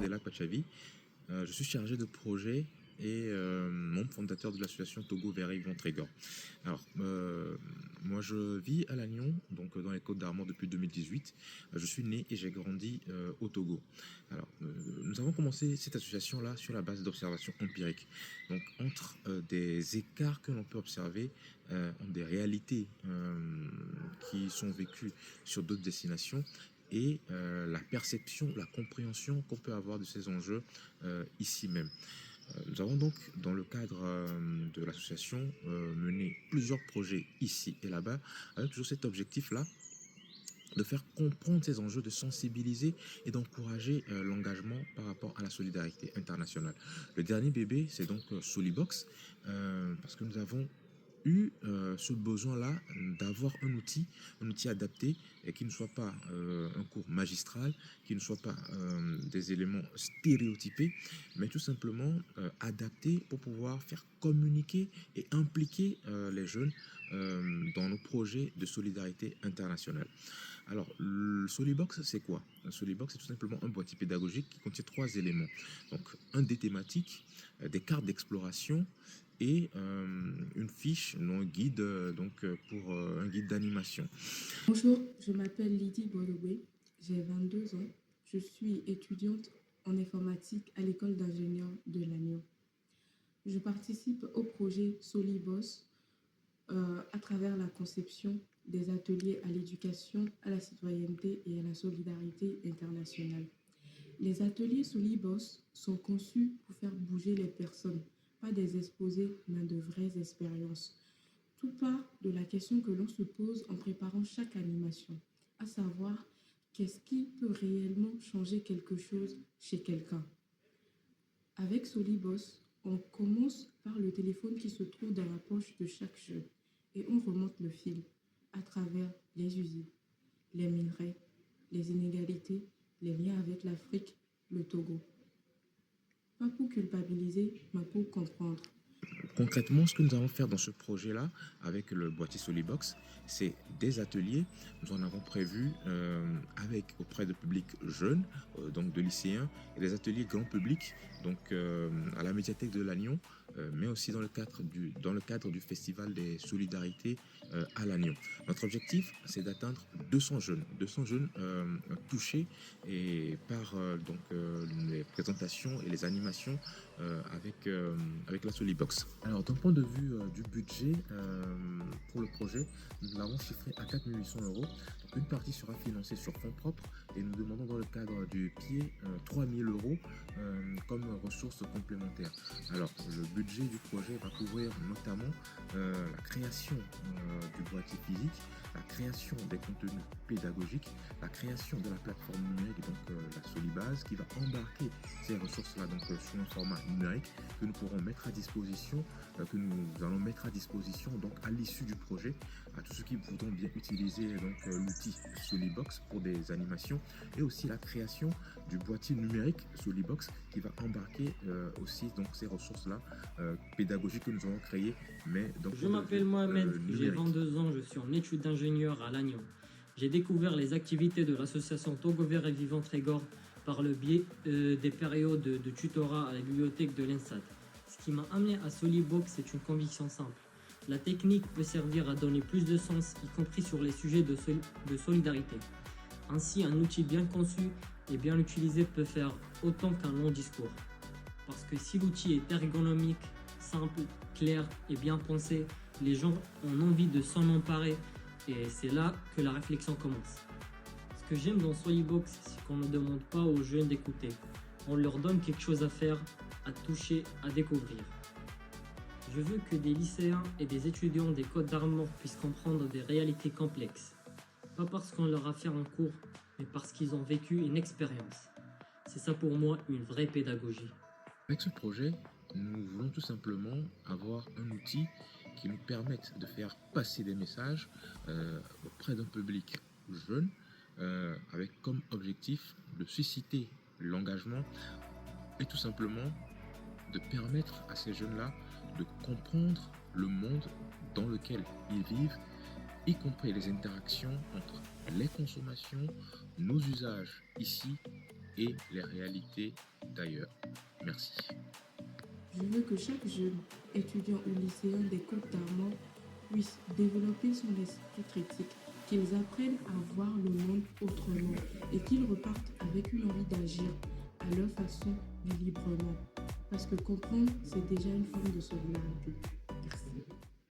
Mandela Pachavi. Je suis chargé de projet et membre fondateur de l'association Togo Vers Yvon Trégor. Alors, moi je vis à Lannion, donc dans les Côtes-d'Armor depuis 2018. Je suis né et j'ai grandi au Togo. Alors, nous avons commencé cette association-là sur la base d'observations empiriques. Donc, entre des écarts que l'on peut observer, entre des réalités qui sont vécues sur d'autres destinations et la perception, la compréhension qu'on peut avoir de ces enjeux ici même. Nous avons donc, dans le cadre de l'association, mené plusieurs projets ici et là-bas, avec toujours cet objectif-là, de faire comprendre ces enjeux, de sensibiliser et d'encourager l'engagement par rapport à la solidarité internationale. Le dernier bébé, c'est donc Solibox, parce que nous avons eu ce besoin-là d'avoir un outil adapté et qui ne soit pas un cours magistral, qui ne soit pas des éléments stéréotypés, mais tout simplement adapté pour pouvoir faire communiquer et impliquer les jeunes dans nos projets de solidarité internationale. Alors, le Solibox, c'est quoi? Un Solibox, c'est tout simplement un boîtier pédagogique qui contient trois éléments. Donc, un dé thématique, des cartes d'exploration et une fiche, non, un guide, pour un guide d'animation. Bonjour, je m'appelle Lydie Bolowé, j'ai 22 ans, je suis étudiante en informatique à l'école d'ingénieurs de Lannion. Je participe au projet Solibos à travers la conception des ateliers à l'éducation, à la citoyenneté et à la solidarité internationale. Les ateliers Solibos sont conçus pour faire bouger les personnes, pas des exposés, mais de vraies expériences. Tout part de la question que l'on se pose en préparant chaque animation, à savoir qu'est-ce qui peut réellement changer quelque chose chez quelqu'un. Avec Solibos, on commence par le téléphone qui se trouve dans la poche de chaque jeune et on remonte le fil à travers les usines, les minerais, les inégalités, les liens avec l'Afrique, le Togo. Pas pour culpabiliser, mais pour comprendre. Concrètement, ce que nous allons faire dans ce projet-là, avec le boîtier Solibox, c'est des ateliers. Nous en avons prévu auprès de publics jeunes, donc de lycéens, et des ateliers grand public, donc à la médiathèque de Lannion, mais aussi dans le cadre du Festival des Solidarités à Lannion. Notre objectif, c'est d'atteindre 200 jeunes touchés et par les présentations et les animations avec la Solibox. Alors, d'un point de vue du budget pour le projet, nous l'avons chiffré à 4 800 euros. Donc, une partie sera financée sur fonds propres et nous demandons dans le cadre du pied 3 000 euros comme ressources complémentaires. Alors, le budget du projet va couvrir notamment la création du boîtier physique, la création des contenus pédagogiques, la création de la plateforme numérique, donc la Solibase, qui va embarquer ces ressources-là donc sous un format numérique que nous pourrons mettre à disposition, que nous allons mettre à disposition donc à l'issue du projet à tous ceux qui voudront bien utiliser donc l'outil Solibox pour des animations, et aussi la création du boîtier numérique Solibox qui va embarquer aussi donc ces ressources-là pédagogiques que nous avons créées. Mais donc je m'appelle Mohamed, j'ai 22 ans, je suis en études d'ingénieur à Lannion. J'ai découvert les activités de l'association Togo Vers Yvon Trégor par le biais des périodes de tutorat à la bibliothèque de l'ENSAD. Ce qui m'a amené à Solibox, c'est une conviction simple. La technique peut servir à donner plus de sens, y compris sur les sujets de solidarité. Ainsi, un outil bien conçu et bien utilisé peut faire autant qu'un long discours. Parce que si l'outil est ergonomique, simple, clair et bien pensé, les gens ont envie de s'en emparer et c'est là que la réflexion commence. Ce que j'aime dans Solibox, c'est qu'on ne demande pas aux jeunes d'écouter. On leur donne quelque chose à faire, à toucher, à découvrir. Je veux que des lycéens et des étudiants des Côtes-d'Armor puissent comprendre des réalités complexes. Pas parce qu'on leur a fait un cours, mais parce qu'ils ont vécu une expérience. C'est ça pour moi une vraie pédagogie. Avec ce projet, nous voulons tout simplement avoir un outil qui nous permette de faire passer des messages auprès d'un public jeune, avec comme objectif de susciter l'engagement et tout simplement de permettre à ces jeunes-là de comprendre le monde dans lequel ils vivent, y compris les interactions entre les consommations, nos usages ici et les réalités d'ailleurs. Merci. Je veux que chaque jeune, étudiant ou lycéen des Côtes d'Armor puisse développer son esprit critique, qu'ils apprennent à voir le monde autrement et qu'ils repartent avec une envie d'agir à leur façon librement. Parce que comprendre, c'est déjà une forme de solidarité.